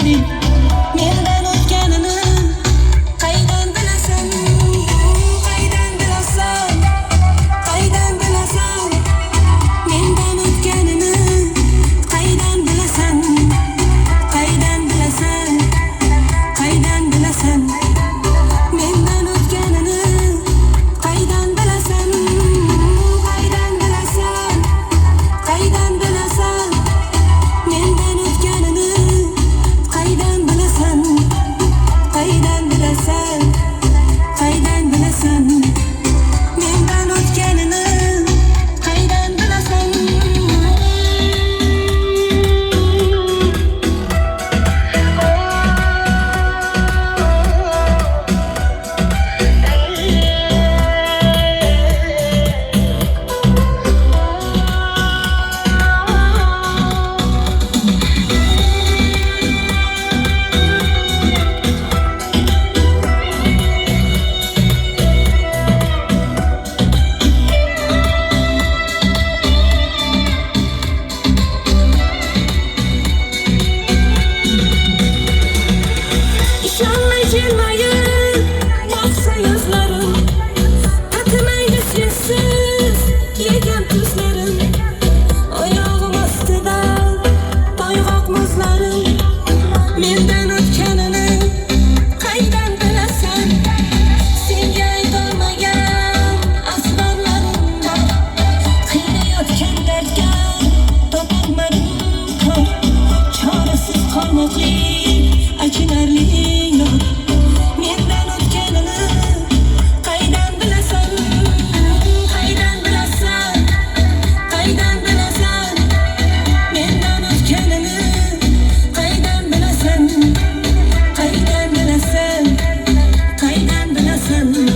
mendan o'tganini qaydan bilasan, qaydan bilasan, qaydan bilasan, mendan o'tganini qaydan bilasan, qaydan bilasan, qaydan bilasan, mendan o'tganini qaydan bilasan, qaydan bilasan, qaydan bilasan, mendan o'tganini qaydan bilasan, qaydan bilasan, qaydan bilasan, mendan o'tganini qaydan bilasan. İşanmay jilmayib boqsa yuzlarim, tatimaydi sensiz yegan tuzlarim, oyog'im ostida toyg'oq muzlarim, mendan o'tganini qaydan bilasan, senga aytolmagan asrorlarim bor, qiynayotgan dardga topolmadim ko'p, chorasiz qolmoqlik achinarli nur, mendan o'tganini qaydan bilasan, qaydan bilasan, qaydan bilasan, mendan o'tganini qaydan bilasan, qaydan bilasan, qaydan bilasan.